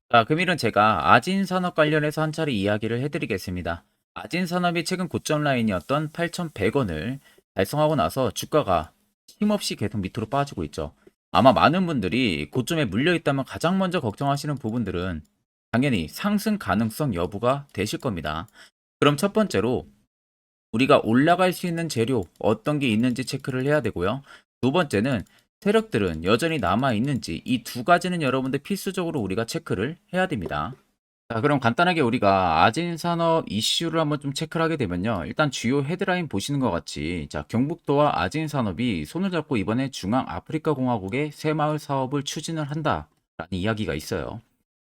자, 금일은 제가 아진산업 관련해서 한 차례 이야기를 해드리겠습니다. 아진산업이 최근 고점 라인이었던 8,100원을 달성하고 나서 주가가 힘없이 계속 밑으로 빠지고 있죠. 아마 많은 분들이 고점에 물려 있다면 가장 먼저 걱정하시는 부분들은 당연히 상승 가능성 여부가 되실 겁니다. 그럼 첫 번째로 우리가 올라갈 수 있는 재료 어떤 게 있는지 체크를 해야 되고요. 두 번째는 세력들은 여전히 남아 있는지, 이 두 가지는 여러분들 필수적으로 우리가 체크를 해야 됩니다. 자, 그럼 간단하게 우리가 아진산업 이슈를 한번 좀 체크를 하게 되면요. 일단 주요 헤드라인 보시는 것 같이, 자, 경북도와 아진산업이 손을 잡고 이번에 중앙아프리카 공화국의 새마을 사업을 추진을 한다라는 이야기가 있어요.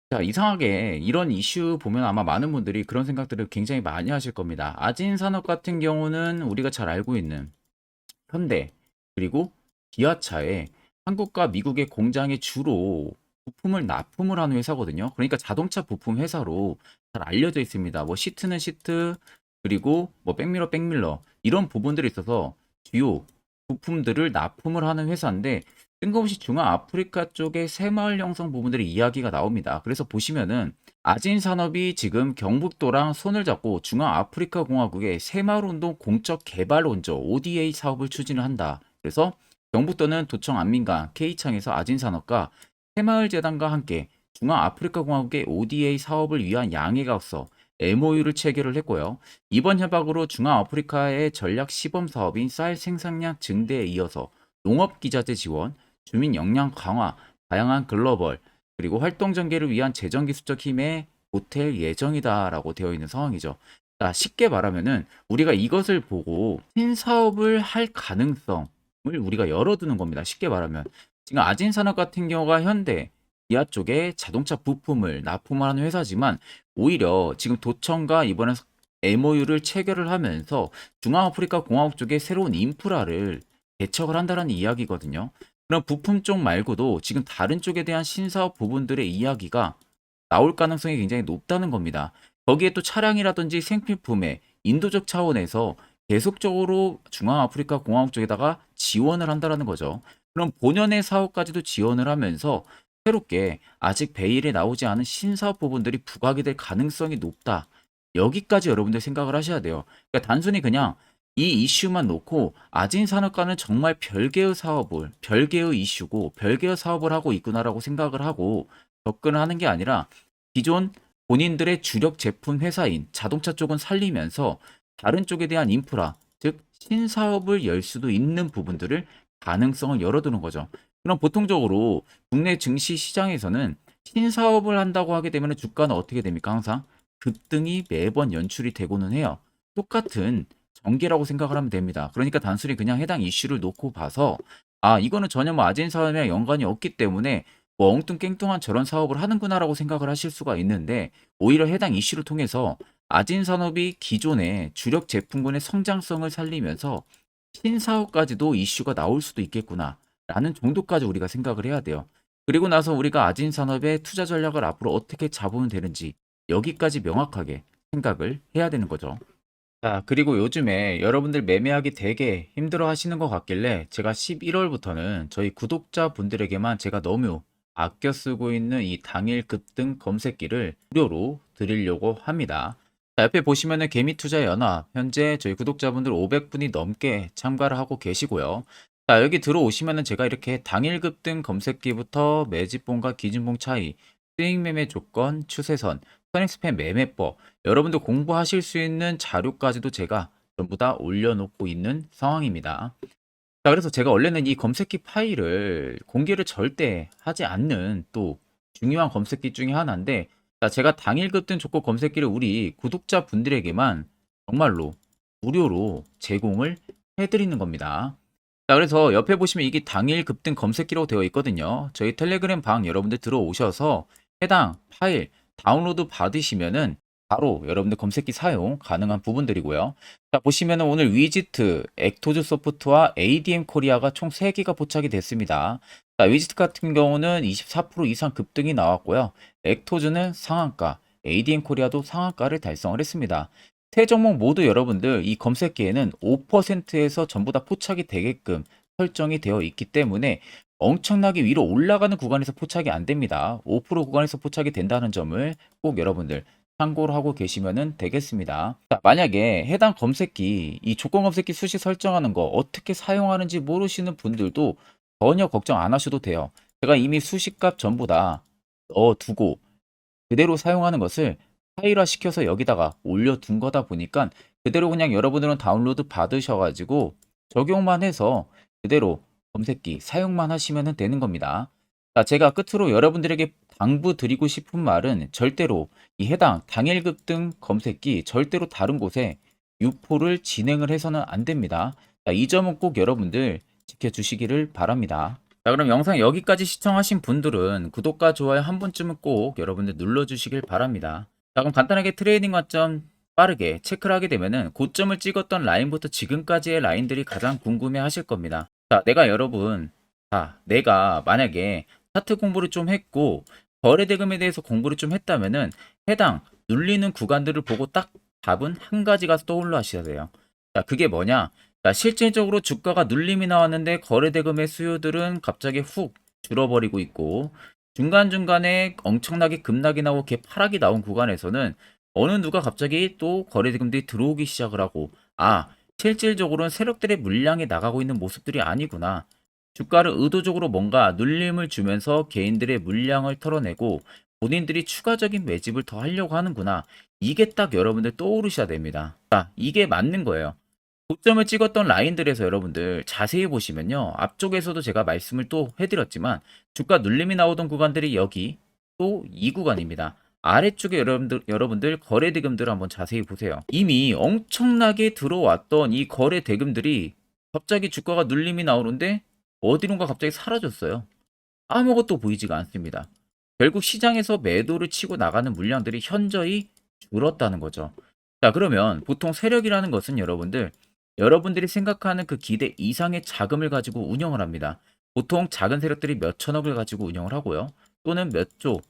자, 이상하게 이런 이슈 보면 아마 많은 분들이 그런 생각들을 굉장히 많이 하실 겁니다. 아진산업 같은 경우는 우리가 잘 알고 있는 현대, 그리고 기아차에 한국과 미국의 공장에 주로 부품을 납품을 하는 회사거든요. 그러니까 자동차 부품 회사로 잘 알려져 있습니다. 뭐 시트는 시트, 그리고 뭐 백밀러 이런 부분들이 있어서 주요 부품들을 납품을 하는 회사인데, 뜬금없이 중앙아프리카 쪽의 새마을 형성 부분들이 이야기가 나옵니다. 그래서 보시면은 아진산업이 지금 경북도랑 손을 잡고 중앙아프리카 공화국의 새마을운동 공적 개발 원조 ODA 사업을 추진을 한다. 그래서 경북도는 도청 안민가 K창에서 아진산업과 새마을재단과 함께 중앙아프리카 공화국의 ODA 사업을 위한 양해가서 MOU를 체결을 했고요. 이번 협약으로 중앙아프리카의 전략 시범 사업인 쌀 생산량 증대에 이어서 농업기자재 지원, 주민 역량 강화, 다양한 글로벌, 그리고 활동 전개를 위한 재정 기술적 힘에 보탤 예정이다라고 되어 있는 상황이죠. 자, 쉽게 말하면은 우리가 이것을 보고 신사업을 할 가능성을 우리가 열어두는 겁니다. 쉽게 말하면 지금 아진산업 같은 경우가 현대, 기아 쪽에 자동차 부품을 납품을 하는 회사지만, 오히려 지금 도청과 이번에 MOU를 체결을 하면서 중앙아프리카 공화국 쪽에 새로운 인프라를 개척을 한다라는 이야기거든요. 그럼 부품 쪽 말고도 지금 다른 쪽에 대한 신사업 부분들의 이야기가 나올 가능성이 굉장히 높다는 겁니다. 거기에 또 차량이라든지 생필품의 인도적 차원에서 계속적으로 중앙아프리카 공화국 쪽에다가 지원을 한다라는 거죠. 그럼 본연의 사업까지도 지원을 하면서 새롭게 아직 베일에 나오지 않은 신사업 부분들이 부각이 될 가능성이 높다. 여기까지 여러분들 생각을 하셔야 돼요. 그러니까 단순히 그냥 이 이슈만 놓고 아진산업과는 정말 별개의 사업을, 별개의 이슈고 별개의 사업을 하고 있구나라고 생각을 하고 접근을 하는 게 아니라, 기존 본인들의 주력 제품 회사인 자동차 쪽은 살리면서 다른 쪽에 대한 인프라, 즉 신사업을 열 수도 있는 부분들을, 가능성을 열어두는 거죠. 그럼 보통적으로 국내 증시 시장에서는 신사업을 한다고 하게 되면 주가는 어떻게 됩니까? 항상 급등이 매번 연출이 되고는 해요. 똑같은 전개라고 생각을 하면 됩니다. 그러니까 단순히 그냥 해당 이슈를 놓고 봐서, 아, 이거는 전혀 뭐 아진 사업이랑 연관이 없기 때문에 뭐 엉뚱깽뚱한 저런 사업을 하는구나라고 생각을 하실 수가 있는데, 오히려 해당 이슈를 통해서 아진 산업이 기존의 주력 제품군의 성장성을 살리면서 신사업까지도 이슈가 나올 수도 있겠구나라는 정도까지 우리가 생각을 해야 돼요. 그리고 나서 우리가 아진 산업의 투자 전략을 앞으로 어떻게 잡으면 되는지, 여기까지 명확하게 생각을 해야 되는 거죠. 자, 그리고 요즘에 여러분들 매매하기 되게 힘들어 하시는 것 같길래 제가 11월부터는 저희 구독자분들에게만 제가 너무 아껴 쓰고 있는 이 당일 급등 검색기를 무료로 드리려고 합니다. 자, 옆에 보시면은 개미투자연합, 현재 저희 구독자분들 500분이 넘게 참가를 하고 계시고요. 자, 여기 들어오시면은 제가 이렇게 당일 급등 검색기부터 매집봉과 기준봉 차이, 수익 매매 조건, 추세선, 선익스팬 매매법, 여러분들 공부하실 수 있는 자료까지도 제가 전부 다 올려놓고 있는 상황입니다. 자, 그래서 제가 원래는 이 검색기 파일을 공개를 절대 하지 않는 또 중요한 검색기 중에 하나인데, 자, 제가 당일 급등 조건 검색기를 우리 구독자분들에게만 정말로 무료로 제공을 해드리는 겁니다. 자, 그래서 옆에 보시면 이게 당일 급등 검색기라고 되어 있거든요. 저희 텔레그램 방 여러분들 들어오셔서 해당 파일 다운로드 받으시면은 바로 여러분들 검색기 사용 가능한 부분들이고요. 자, 보시면은 오늘 위지트, 액토즈 소프트와 ADM 코리아가 총 3개가 포착이 됐습니다. 자, 위지트 같은 경우는 24% 이상 급등이 나왔고요. 액토즈는 상한가, ADM 코리아도 상한가를 달성을 했습니다. 세 종목 모두 여러분들 이 검색기에는 5%에서 전부 다 포착이 되게끔 설정이 되어 있기 때문에 엄청나게 위로 올라가는 구간에서 포착이 안 됩니다. 5% 구간에서 포착이 된다는 점을 꼭 여러분들 참고를 하고 계시면 되겠습니다. 자, 만약에 해당 검색기, 이 조건 검색기 수식 설정하는 거 어떻게 사용하는지 모르시는 분들도 전혀 걱정 안 하셔도 돼요. 제가 이미 수식값 전부 다 넣어두고 그대로 사용하는 것을 파일화 시켜서 여기다가 올려둔 거다 보니까 그대로 그냥 여러분들은 다운로드 받으셔가지고 적용만 해서 그대로 검색기 사용만 하시면 되는 겁니다. 자, 제가 끝으로 여러분들에게 당부드리고 싶은 말은 절대로 이 해당 당일급 등 검색기 절대로 다른 곳에 유포를 진행을 해서는 안 됩니다. 자, 이 점은 꼭 여러분들 지켜주시기를 바랍니다. 자, 그럼 영상 여기까지 시청하신 분들은 구독과 좋아요 한 번쯤은 꼭 여러분들 눌러주시길 바랍니다. 자, 그럼 간단하게 트레이딩 관점 빠르게 체크를 하게 되면은 고점을 찍었던 라인부터 지금까지의 라인들이 가장 궁금해 하실 겁니다. 자, 내가 만약에 차트 공부를 좀 했고 거래 대금에 대해서 공부를 좀 했다면은 해당 눌리는 구간들을 보고 딱 답은 한 가지가 떠올라 하셔야 돼요. 자, 그게 뭐냐? 자, 실질적으로 주가가 눌림이 나왔는데 거래 대금의 수요들은 갑자기 훅 줄어버리고 있고 중간중간에 엄청나게 급락이 나오고 개파락이 나온 구간에서는 어느 누가 갑자기 또 거래 대금들이 들어오기 시작을 하고 실질적으로는 세력들의 물량이 나가고 있는 모습들이 아니구나. 주가를 의도적으로 뭔가 눌림을 주면서 개인들의 물량을 털어내고 본인들이 추가적인 매집을 더 하려고 하는구나. 이게 딱 여러분들 떠오르셔야 됩니다. 자, 이게 맞는 거예요. 고점을 찍었던 라인들에서 여러분들 자세히 보시면요. 앞쪽에서도 제가 말씀을 또 해드렸지만 주가 눌림이 나오던 구간들이 여기 또 이 구간입니다. 아래쪽에 여러분들 거래 대금들을 한번 자세히 보세요. 이미 엄청나게 들어왔던 이 거래 대금들이 갑자기 주가가 눌림이 나오는데 어디론가 갑자기 사라졌어요. 아무것도 보이지가 않습니다. 결국 시장에서 매도를 치고 나가는 물량들이 현저히 줄었다는 거죠. 자, 그러면 보통 세력이라는 것은 여러분들이 생각하는 그 기대 이상의 자금을 가지고 운영을 합니다. 보통 작은 세력들이 몇 천억을 가지고 운영을 하고요. 또는 몇 조,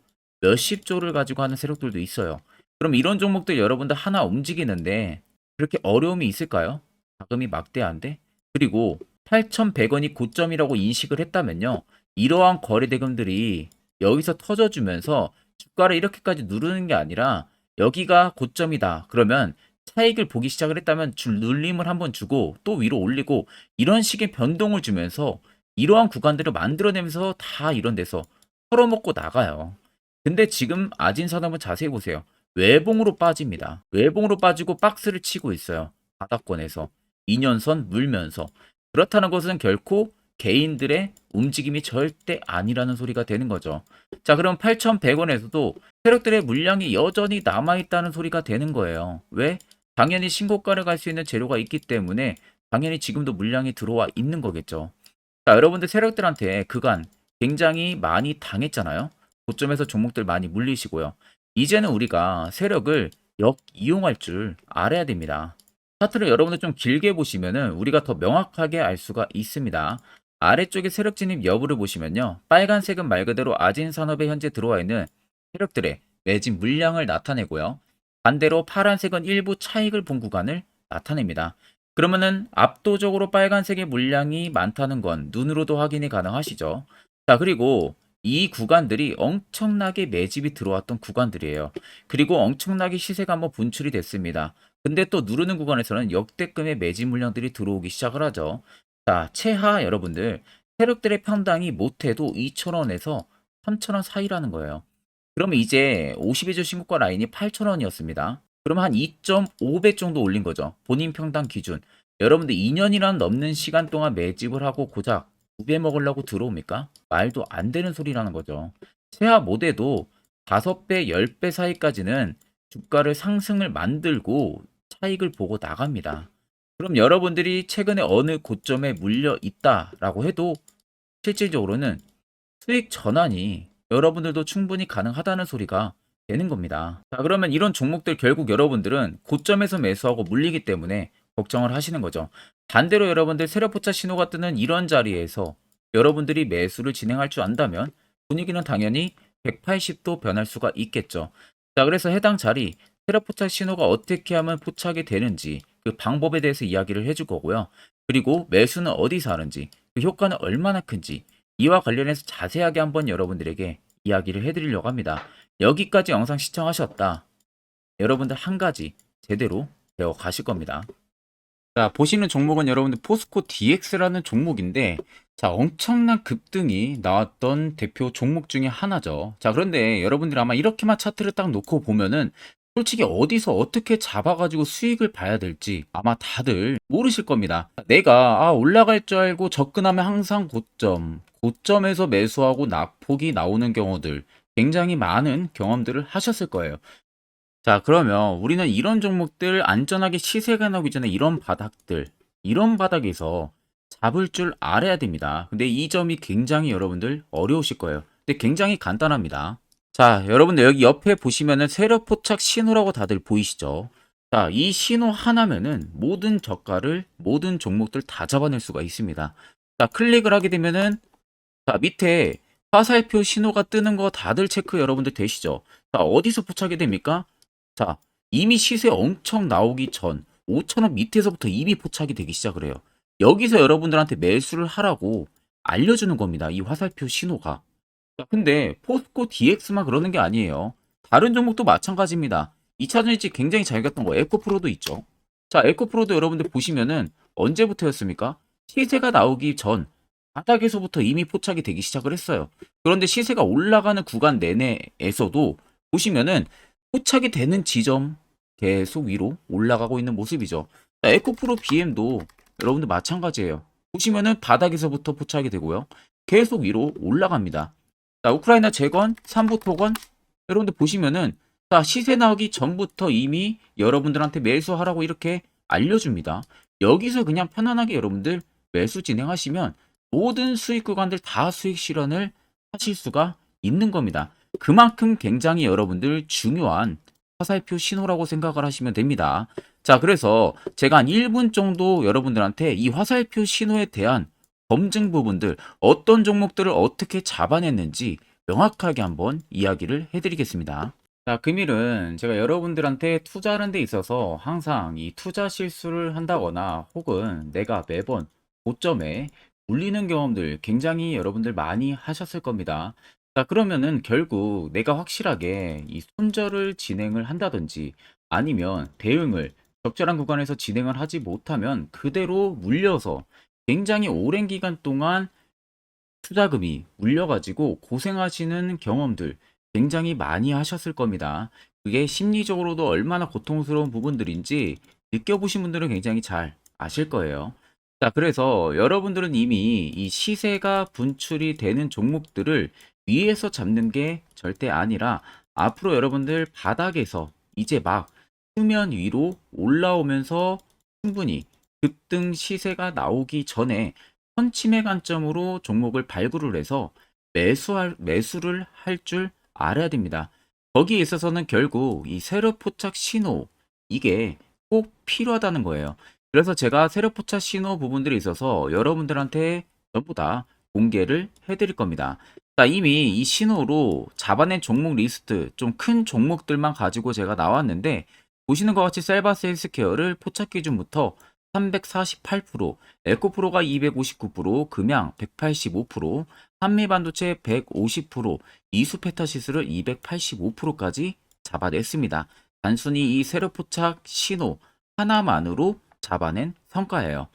몇십 조를 가지고 하는 세력들도 있어요. 그럼 이런 종목들 여러분들 하나 움직이는데 그렇게 어려움이 있을까요? 자금이 막대한데? 그리고 8,100원이 고점이라고 인식을 했다면요. 이러한 거래 대금들이 여기서 터져주면서 주가를 이렇게까지 누르는 게 아니라 여기가 고점이다. 그러면 차익을 보기 시작을 했다면 눌림을 한번 주고 또 위로 올리고 이런 식의 변동을 주면서 이러한 구간들을 만들어내면서 다 이런 데서 털어먹고 나가요. 근데 지금 아진산업은 자세히 보세요. 외봉으로 빠집니다. 외봉으로 빠지고 박스를 치고 있어요. 바닥권에서 2년선 물면서. 그렇다는 것은 결코 개인들의 움직임이 절대 아니라는 소리가 되는 거죠. 자, 그럼 8,100원에서도 세력들의 물량이 여전히 남아있다는 소리가 되는 거예요. 왜? 당연히 신고가를 갈 수 있는 재료가 있기 때문에 당연히 지금도 물량이 들어와 있는 거겠죠. 자, 여러분들 세력들한테 그간 굉장히 많이 당했잖아요. 고점에서 종목들 많이 물리시고요. 이제는 우리가 세력을 역이용할 줄 알아야 됩니다. 차트를 여러분들 좀 길게 보시면은 우리가 더 명확하게 알 수가 있습니다. 아래쪽에 세력 진입 여부를 보시면요. 빨간색은 말 그대로 아진산업에 현재 들어와 있는 세력들의 매집 물량을 나타내고요. 반대로 파란색은 일부 차익을 본 구간을 나타냅니다. 그러면은 압도적으로 빨간색의 물량이 많다는 건 눈으로도 확인이 가능하시죠. 자, 그리고 이 구간들이 엄청나게 매집이 들어왔던 구간들이에요. 그리고 엄청나게 시세가 한번 분출이 됐습니다. 근데 또 누르는 구간에서는 역대급의 매집 물량들이 들어오기 시작을 하죠. 자, 최하 여러분들 세력들의 평당이 못해도 2,000원에서 3,000원 사이라는 거예요. 그러면 이제 52주 신고가 라인이 8,000원이었습니다. 그러면 한 2.5배 정도 올린 거죠. 본인 평당 기준. 여러분들 2년이란 넘는 시간 동안 매집을 하고 고작 2배 먹으려고 들어옵니까? 말도 안 되는 소리라는 거죠. 최하 못해도 5배, 10배 사이까지는 주가를 상승을 만들고 차익을 보고 나갑니다. 그럼 여러분들이 최근에 어느 고점에 물려 있다라고 해도 실질적으로는 수익 전환이 여러분들도 충분히 가능하다는 소리가 되는 겁니다. 자, 그러면 이런 종목들 결국 여러분들은 고점에서 매수하고 물리기 때문에 걱정을 하시는 거죠. 반대로 여러분들 세력포차 신호가 뜨는 이런 자리에서 여러분들이 매수를 진행할 줄 안다면 분위기는 당연히 180도 변할 수가 있겠죠. 자, 그래서 해당 자리 세력포착 신호가 어떻게 하면 포착이 되는지 그 방법에 대해서 이야기를 해줄 거고요. 그리고 매수는 어디서 하는지 그 효과는 얼마나 큰지 이와 관련해서 자세하게 한번 여러분들에게 이야기를 해드리려고 합니다. 여기까지 영상 시청하셨다. 여러분들 한 가지 제대로 배워 가실 겁니다. 자, 보시는 종목은 여러분들 포스코 DX라는 종목인데, 자, 엄청난 급등이 나왔던 대표 종목 중에 하나죠. 자, 그런데 여러분들 아마 이렇게만 차트를 딱 놓고 보면은 솔직히 어디서 어떻게 잡아가지고 수익을 봐야 될지 아마 다들 모르실 겁니다. 내가 올라갈 줄 알고 접근하면 항상 고점에서 매수하고 낙폭이 나오는 경우들 굉장히 많은 경험들을 하셨을 거예요. 자, 그러면 우리는 이런 종목들 안전하게 시세가 나오기 전에 이런 바닥에서 잡을 줄 알아야 됩니다. 근데 이 점이 굉장히 여러분들 어려우실 거예요. 근데 굉장히 간단합니다. 자, 여러분들 여기 옆에 보시면은 세력 포착 신호라고 다들 보이시죠? 자, 이 신호 하나면은 모든 저가를, 모든 종목들 다 잡아낼 수가 있습니다. 자, 클릭을 하게 되면은, 자, 밑에 화살표 신호가 뜨는 거 다들 체크 여러분들 되시죠? 자, 어디서 포착이 됩니까? 자, 이미 시세 엄청 나오기 전 5,000원 밑에서부터 이미 포착이 되기 시작을 해요. 여기서 여러분들한테 매수를 하라고 알려주는 겁니다. 이 화살표 신호가. 자, 근데 포스코 DX만 그러는 게 아니에요. 다른 종목도 마찬가지입니다. 2차전 일찍 굉장히 잘 갔던 거 에코프로도 있죠. 자, 에코프로도 여러분들 보시면은 언제부터였습니까? 시세가 나오기 전 바닥에서부터 이미 포착이 되기 시작을 했어요. 그런데 시세가 올라가는 구간 내내에서도 보시면은 포착이 되는 지점 계속 위로 올라가고 있는 모습이죠. 자, 에코프로 BM도 여러분들 마찬가지예요. 보시면은 바닥에서부터 포착이 되고요. 계속 위로 올라갑니다. 자, 우크라이나 재건, 삼부 토건 여러분들 보시면은 자, 시세 나오기 전부터 이미 여러분들한테 매수하라고 이렇게 알려줍니다. 여기서 그냥 편안하게 여러분들 매수 진행하시면 모든 수익 구간들 다 수익 실현을 하실 수가 있는 겁니다. 그만큼 굉장히 여러분들 중요한 화살표 신호라고 생각을 하시면 됩니다. 자, 그래서 제가 한 1분 정도 여러분들한테 이 화살표 신호에 대한 검증 부분들, 어떤 종목들을 어떻게 잡아냈는지 명확하게 한번 이야기를 해드리겠습니다. 자, 금일은 제가 여러분들한테 투자하는 데 있어서 항상 이 투자 실수를 한다거나 혹은 내가 매번 고점에 물리는 경험들 굉장히 여러분들 많이 하셨을 겁니다. 자, 그러면은 결국 내가 확실하게 이 손절을 진행을 한다든지 아니면 대응을 적절한 구간에서 진행을 하지 못하면 그대로 물려서 굉장히 오랜 기간 동안 투자금이 물려가지고 고생하시는 경험들 굉장히 많이 하셨을 겁니다. 그게 심리적으로도 얼마나 고통스러운 부분들인지 느껴보신 분들은 굉장히 잘 아실 거예요. 자, 그래서 여러분들은 이미 이 시세가 분출이 되는 종목들을 위에서 잡는 게 절대 아니라 앞으로 여러분들 바닥에서 이제 막 수면 위로 올라오면서 충분히 급등 시세가 나오기 전에 선침해 관점으로 종목을 발굴을 해서 매수를 할 줄 알아야 됩니다. 거기에 있어서는 결국 이 세력 포착 신호 이게 꼭 필요하다는 거예요. 그래서 제가 세력 포착 신호 부분들이 있어서 여러분들한테 전부 다 공개를 해드릴 겁니다. 자, 이미 이 신호로 잡아낸 종목 리스트 좀 큰 종목들만 가지고 제가 나왔는데 보시는 것 같이 셀바스 헬스케어를 포착 기준부터 348%, 에코프로가 259%, 금양 185%, 한미반도체 150%, 이수페타시스를 285%까지 잡아냈습니다. 단순히 이 세력포착 신호 하나만으로 잡아낸 성과예요.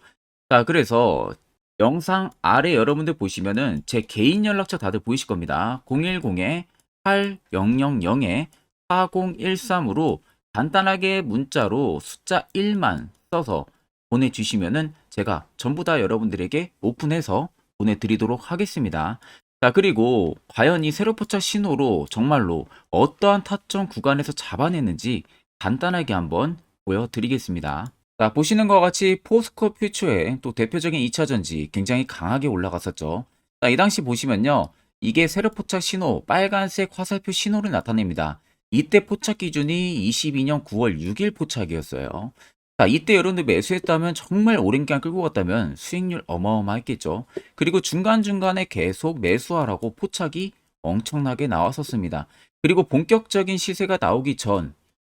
자, 그래서 영상 아래 여러분들 보시면은 제 개인 연락처 다들 보이실 겁니다. 010-8010-4013으로 간단하게 문자로 숫자 1만 써서 보내주시면은 제가 전부 다 여러분들에게 오픈해서 보내드리도록 하겠습니다. 자, 그리고 과연 이 세로포착 신호로 정말로 어떠한 타점 구간에서 잡아냈는지 간단하게 한번 보여드리겠습니다. 자, 보시는 것 같이 포스코 퓨처의 또 대표적인 2차전지 굉장히 강하게 올라갔었죠. 자, 이 당시 보시면요. 이게 세로포착 신호, 빨간색 화살표 신호를 나타냅니다. 이때 포착 기준이 22년 9월 6일 포착이었어요. 자, 이때 여러분들 매수했다면 정말 오랜 기간 끌고 갔다면 수익률 어마어마했겠죠. 그리고 중간중간에 계속 매수하라고 포착이 엄청나게 나왔었습니다. 그리고 본격적인 시세가 나오기 전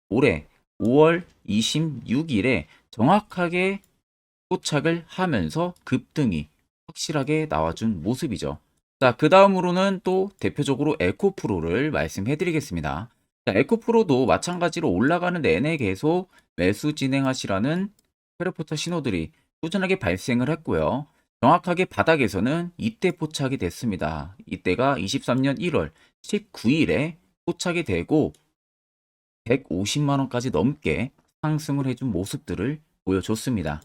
올해 5월 26일에 정확하게 포착을 하면서 급등이 확실하게 나와준 모습이죠. 자, 그 다음으로는 또 대표적으로 에코프로를 말씀해 드리겠습니다. 자, 에코프로도 마찬가지로 올라가는 내내 계속 매수 진행하시라는 퀘르포터 신호들이 꾸준하게 발생을 했고요. 정확하게 바닥에서는 이때 포착이 됐습니다. 이때가 23년 1월 19일에 포착이 되고 150만 원까지 넘게 상승을 해준 모습들을 보여줬습니다.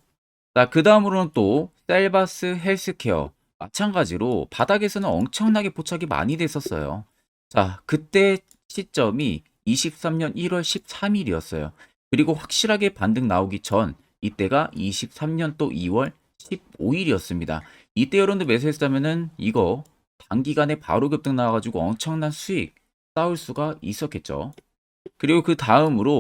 자, 그 다음으로는 또 셀바스 헬스케어 마찬가지로 바닥에서는 엄청나게 포착이 많이 됐었어요. 자, 그때 시점이 23년 1월 13일이었어요. 그리고 확실하게 반등 나오기 전 이때가 23년 또 2월 15일이었습니다. 이때 여러분들 매수했다면은 이거 단기간에 바로 급등 나와가지고 엄청난 수익 쌓을 수가 있었겠죠. 그리고 그 다음으로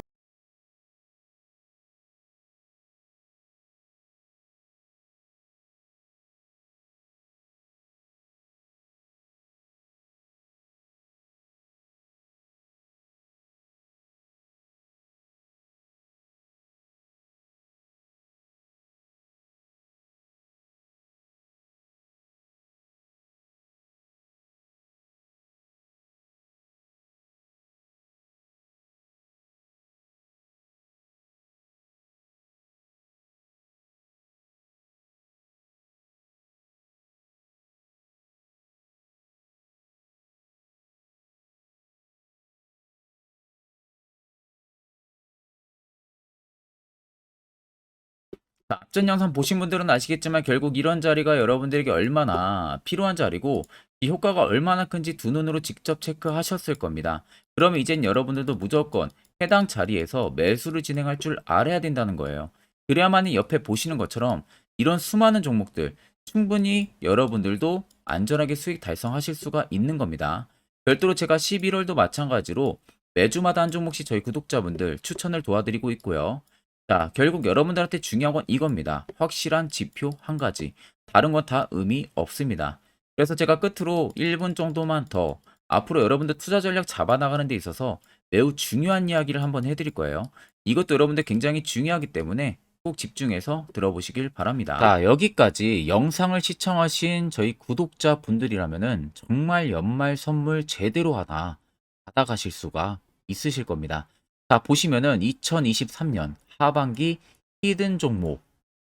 자, 앞전 영상 보신 분들은 아시겠지만 결국 이런 자리가 여러분들에게 얼마나 필요한 자리고 이 효과가 얼마나 큰지 두 눈으로 직접 체크하셨을 겁니다. 그러면 이젠 여러분들도 무조건 해당 자리에서 매수를 진행할 줄 알아야 된다는 거예요. 그래야만이 옆에 보시는 것처럼 이런 수많은 종목들 충분히 여러분들도 안전하게 수익 달성하실 수가 있는 겁니다. 별도로 제가 11월도 마찬가지로 매주마다 한 종목씩 저희 구독자분들 추천을 도와드리고 있고요. 자, 결국 여러분들한테 중요한 건 이겁니다. 확실한 지표 한 가지. 다른 건 다 의미 없습니다. 그래서 제가 끝으로 1분 정도만 더 앞으로 여러분들 투자 전략 잡아나가는 데 있어서 매우 중요한 이야기를 한번 해드릴 거예요. 이것도 여러분들 굉장히 중요하기 때문에 꼭 집중해서 들어보시길 바랍니다. 자, 여기까지 영상을 시청하신 저희 구독자 분들이라면은 정말 연말 선물 제대로 하나 받아가실 수가 있으실 겁니다. 자, 보시면은 2023년 하반기 히든 종목,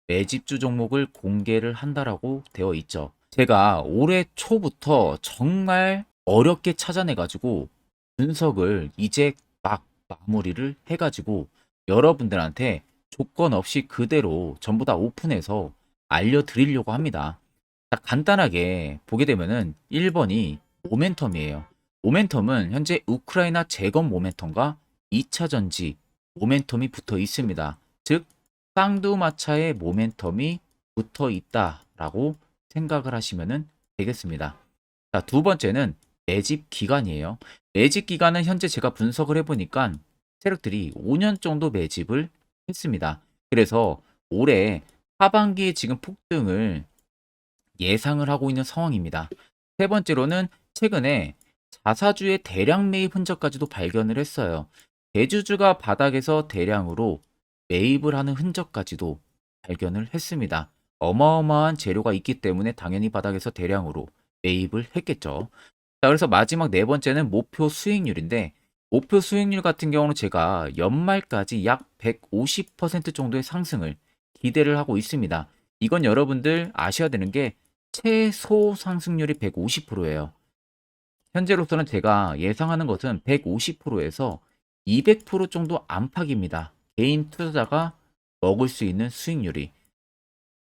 매집주 종목을 공개를 한다라고 되어 있죠. 제가 올해 초부터 정말 어렵게 찾아내가지고 분석을 이제 막 마무리를 해가지고 여러분들한테 조건 없이 그대로 전부 다 오픈해서 알려드리려고 합니다. 자, 간단하게 보게 되면은 1번이 모멘텀이에요. 모멘텀은 현재 우크라이나 재건 모멘텀과 2차 전지 모멘텀이 붙어 있습니다. 즉 쌍두마차의 모멘텀이 붙어 있다라고 생각을 하시면 되겠습니다. 자, 두 번째는 매집 기간이에요. 매집 기간은 현재 제가 분석을 해보니까 세력들이 5년 정도 매집을 했습니다. 그래서 올해 하반기에 지금 폭등을 예상을 하고 있는 상황입니다. 세 번째로는 최근에 자사주의 대량 매입 흔적까지도 발견을 했어요. 대주주가 바닥에서 대량으로 매입을 하는 흔적까지도 발견을 했습니다. 어마어마한 재료가 있기 때문에 당연히 바닥에서 대량으로 매입을 했겠죠. 자, 그래서 마지막 네 번째는 목표 수익률인데 목표 수익률 같은 경우는 제가 연말까지 약 150% 정도의 상승을 기대를 하고 있습니다. 이건 여러분들 아셔야 되는 게 최소 상승률이 150%예요. 현재로서는 제가 예상하는 것은 150%에서 200% 정도 안팎입니다. 개인 투자자가 먹을 수 있는 수익률이.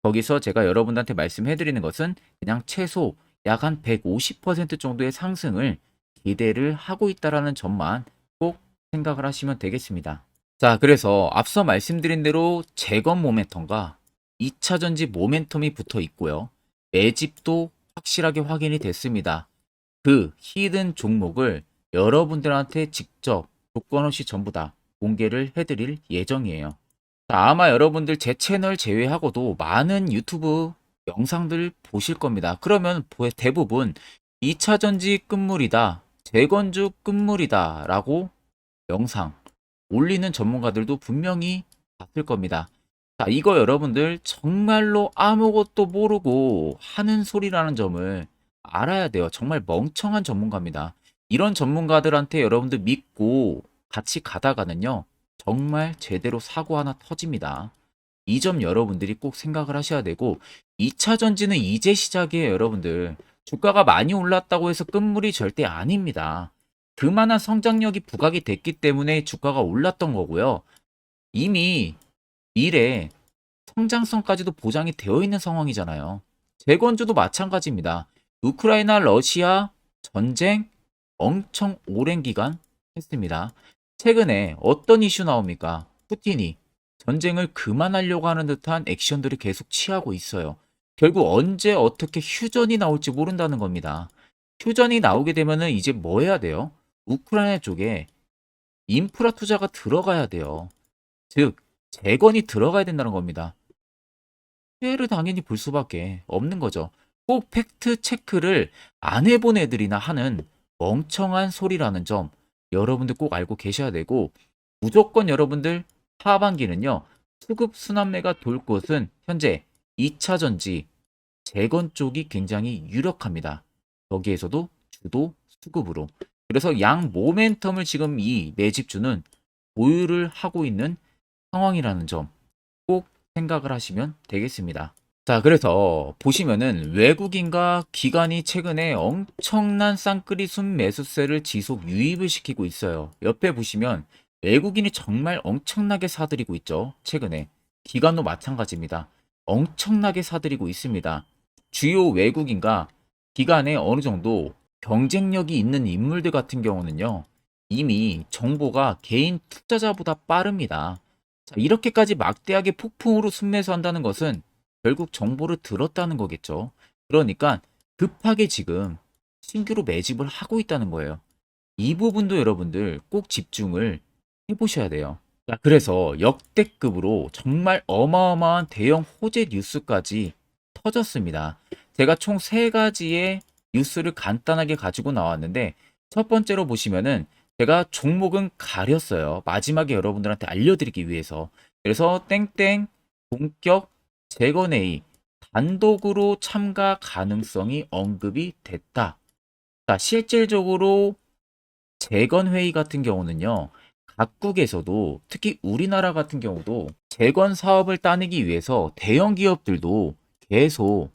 거기서 제가 여러분들한테 말씀해 드리는 것은 그냥 최소 약 한 150% 정도의 상승을 기대를 하고 있다라는 점만 꼭 생각을 하시면 되겠습니다. 자, 그래서 앞서 말씀드린 대로 재건 모멘텀과 2차 전지 모멘텀이 붙어 있고요. 매집도 확실하게 확인이 됐습니다. 그 히든 종목을 여러분들한테 직접 조건 없이 전부 다 공개를 해드릴 예정이에요. 자, 아마 여러분들 제 채널 제외하고도 많은 유튜브 영상들 보실 겁니다. 그러면 대부분 2차 전지 끝물이다, 재건주 끝물이다 라고 영상 올리는 전문가들도 분명히 봤을 겁니다. 자, 이거 여러분들 정말로 아무것도 모르고 하는 소리라는 점을 알아야 돼요. 정말 멍청한 전문가입니다. 이런 전문가들한테 여러분들 믿고 같이 가다가는요. 정말 제대로 사고 하나 터집니다. 이 점 여러분들이 꼭 생각을 하셔야 되고 2차 전지는 이제 시작이에요, 여러분들. 주가가 많이 올랐다고 해서 끝물이 절대 아닙니다. 그만한 성장력이 부각이 됐기 때문에 주가가 올랐던 거고요. 이미 미래 성장성까지도 보장이 되어 있는 상황이잖아요. 재건주도 마찬가지입니다. 우크라이나 러시아 전쟁 엄청 오랜 기간 했습니다. 최근에 어떤 이슈 나옵니까? 푸틴이 전쟁을 그만하려고 하는 듯한 액션들을 계속 취하고 있어요. 결국 언제 어떻게 휴전이 나올지 모른다는 겁니다. 휴전이 나오게 되면은 이제 뭐 해야 돼요? 우크라이나 쪽에 인프라 투자가 들어가야 돼요. 즉, 재건이 들어가야 된다는 겁니다. 피해를 당연히 볼 수밖에 없는 거죠. 꼭 팩트 체크를 안 해본 애들이나 하는 멍청한 소리라는 점 여러분들 꼭 알고 계셔야 되고 무조건 여러분들 하반기는요. 수급 순환매가 돌 곳은 현재 2차 전지 재건 쪽이 굉장히 유력합니다. 여기에서도 주도 수급으로. 그래서 양 모멘텀을 지금 이 매집주는 보유를 하고 있는 상황이라는 점 꼭 생각을 하시면 되겠습니다. 자, 그래서 보시면은 외국인과 기관이 최근에 엄청난 쌍끌이 순매수세를 지속 유입을 시키고 있어요. 옆에 보시면 외국인이 정말 엄청나게 사들이고 있죠. 최근에. 기관도 마찬가지입니다. 엄청나게 사들이고 있습니다. 주요 외국인과 기관에 어느 정도 경쟁력이 있는 인물들 같은 경우는요. 이미 정보가 개인 투자자보다 빠릅니다. 자, 이렇게까지 막대하게 폭풍으로 순매수한다는 것은 결국 정보를 들었다는 거겠죠. 그러니까 급하게 지금 신규로 매집을 하고 있다는 거예요. 이 부분도 여러분들 꼭 집중을 해보셔야 돼요. 자, 그래서 역대급으로 정말 어마어마한 대형 호재 뉴스까지 터졌습니다. 제가 총 세 가지의 뉴스를 간단하게 가지고 나왔는데 첫 번째로 보시면은 제가 종목은 가렸어요. 마지막에 여러분들한테 알려드리기 위해서. 그래서 땡땡 본격 재건회의 단독으로 참가 가능성이 언급이 됐다. 자, 실질적으로 재건회의 같은 경우는요. 각국에서도 특히 우리나라 같은 경우도 재건 사업을 따내기 위해서 대형 기업들도 계속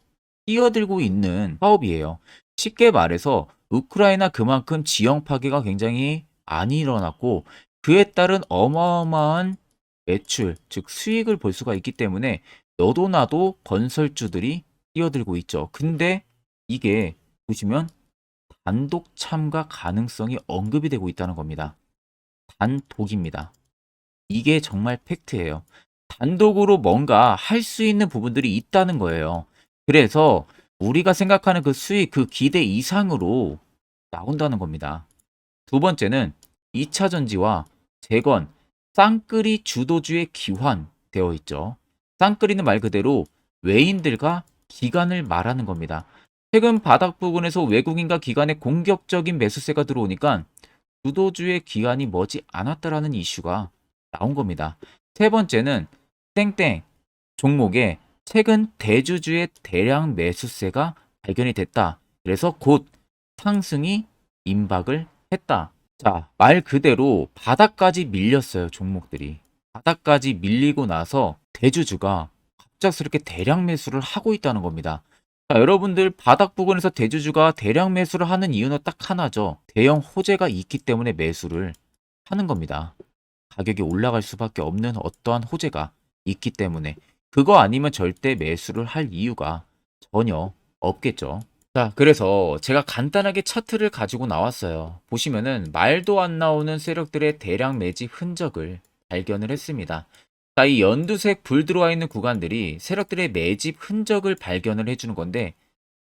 뛰어들고 있는 사업이에요. 쉽게 말해서 우크라이나 그만큼 지형 파괴가 굉장히 많이 일어났고 그에 따른 어마어마한 매출, 즉 수익을 볼 수가 있기 때문에 너도 나도 건설주들이 뛰어들고 있죠. 근데 이게 보시면 단독 참가 가능성이 언급이 되고 있다는 겁니다. 단독입니다. 이게 정말 팩트예요. 단독으로 뭔가 할 수 있는 부분들이 있다는 거예요. 그래서 우리가 생각하는 그 수익, 그 기대 이상으로 나온다는 겁니다. 두 번째는 2차 전지와 재건, 쌍끌이 주도주의 기환되어 있죠. 쌍끌이는 말 그대로 외인들과 기관을 말하는 겁니다. 최근 바닥 부근에서 외국인과 기관의 공격적인 매수세가 들어오니까 주도주의 기관이 머지 않았다라는 이슈가 나온 겁니다. 세 번째는 땡땡 종목에 최근 대주주의 대량 매수세가 발견이 됐다. 그래서 곧 상승이 임박을 했다. 자, 말 그대로 바닥까지 밀렸어요, 종목들이. 바닥까지 밀리고 나서 대주주가 갑작스럽게 대량 매수를 하고 있다는 겁니다. 자, 여러분들 바닥 부근에서 대주주가 대량 매수를 하는 이유는 딱 하나죠. 대형 호재가 있기 때문에 매수를 하는 겁니다. 가격이 올라갈 수밖에 없는 어떠한 호재가 있기 때문에 그거 아니면 절대 매수를 할 이유가 전혀 없겠죠. 자, 그래서 제가 간단하게 차트를 가지고 나왔어요. 보시면은 말도 안 나오는 세력들의 대량 매집 흔적을 발견을 했습니다. 자, 이 연두색 불 들어와 있는 구간들이 세력들의 매집 흔적을 발견을 해주는 건데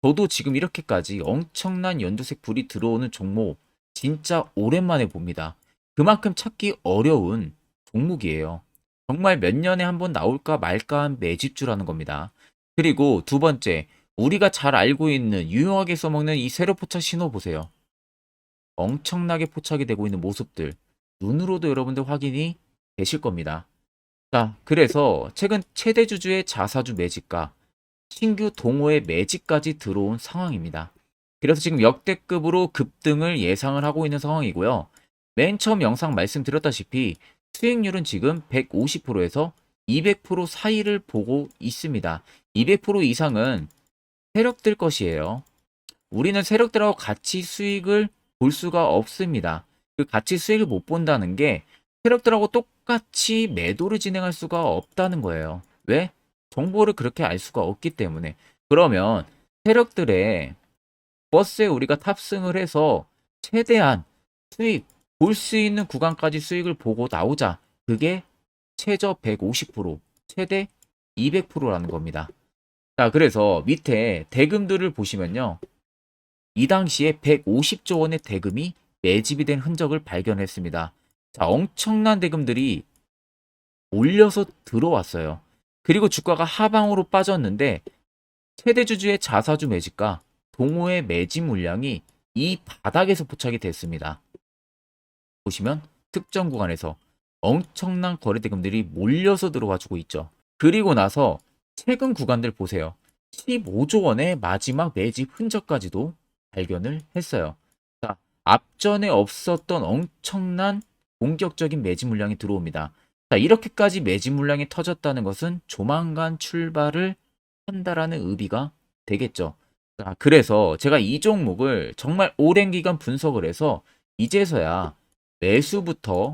저도 지금 이렇게까지 엄청난 연두색 불이 들어오는 종목 진짜 오랜만에 봅니다. 그만큼 찾기 어려운 종목이에요. 정말 몇 년에 한 번 나올까 말까 한 매집주라는 겁니다. 그리고 두 번째, 우리가 잘 알고 있는 유용하게 써먹는 이 세로 포착 신호 보세요. 엄청나게 포착이 되고 있는 모습들 눈으로도 여러분들 확인이 되실 겁니다. 자, 그래서 최근 최대 주주의 자사주 매집과 신규 동호회 매집까지 들어온 상황입니다. 그래서 지금 역대급으로 급등을 예상을 하고 있는 상황이고요. 맨 처음 영상 말씀드렸다시피 수익률은 지금 150%에서 200% 사이를 보고 있습니다. 200% 이상은 세력들 것이에요. 우리는 세력들하고 같이 수익을 볼 수가 없습니다. 그 같이 수익을 못 본다는 게 세력들하고 똑같이 매도를 진행할 수가 없다는 거예요. 왜? 정보를 그렇게 알 수가 없기 때문에. 그러면 세력들의 버스에 우리가 탑승을 해서 최대한 수익, 볼 수 있는 구간까지 수익을 보고 나오자. 그게 최저 150%, 최대 200%라는 겁니다. 자, 그래서 밑에 대금들을 보시면요. 이 당시에 150조 원의 대금이 매집이 된 흔적을 발견했습니다. 자, 엄청난 대금들이 몰려서 들어왔어요. 그리고 주가가 하방으로 빠졌는데 최대주주의 자사주 매집과 동호회 매집 물량이 이 바닥에서 포착이 됐습니다. 보시면 특정 구간에서 엄청난 거래 대금들이 몰려서 들어와주고 있죠. 그리고 나서 최근 구간들 보세요. 15조 원의 마지막 매집 흔적까지도 발견을 했어요. 자, 앞전에 없었던 엄청난 공격적인 매집 물량이 들어옵니다. 자, 이렇게까지 매집 물량이 터졌다는 것은 조만간 출발을 한다라는 의미가 되겠죠. 자, 그래서 제가 이 종목을 정말 오랜 기간 분석을 해서 이제서야 매수부터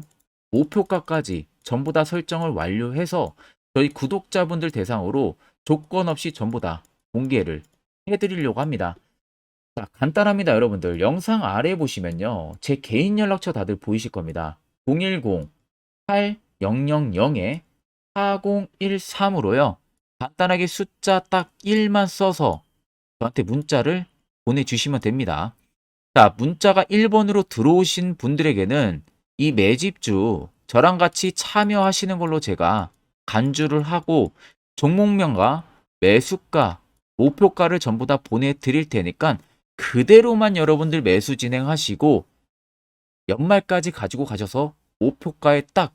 목표가까지 전부 다 설정을 완료해서 저희 구독자분들 대상으로 조건 없이 전부 다 공개를 해드리려고 합니다. 자, 간단합니다, 여러분들. 영상 아래 보시면요. 제 개인 연락처 다들 보이실 겁니다. 010-8013-4013으로요. 간단하게 숫자 딱 1만 써서 저한테 문자를 보내주시면 됩니다. 자, 문자가 1번으로 들어오신 분들에게는 이 매집주 저랑 같이 참여하시는 걸로 제가 간주를 하고 종목명과 매수가, 목표가를 전부 다 보내드릴 테니까 그대로만 여러분들 매수 진행하시고 연말까지 가지고 가셔서 목표가에 딱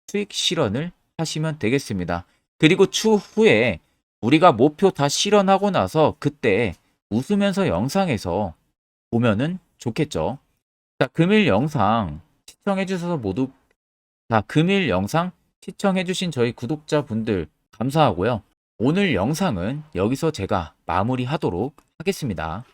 수익 실현을 하시면 되겠습니다. 그리고 추후에 우리가 목표 다 실현하고 나서 그때 웃으면서 영상에서 보면은 좋겠죠. 자, 금일 영상 시청해 주셔서 모두 금일 영상 시청해 주신 저희 구독자분들 감사하고요. 오늘 영상은 여기서 제가 마무리하도록 하겠습니다.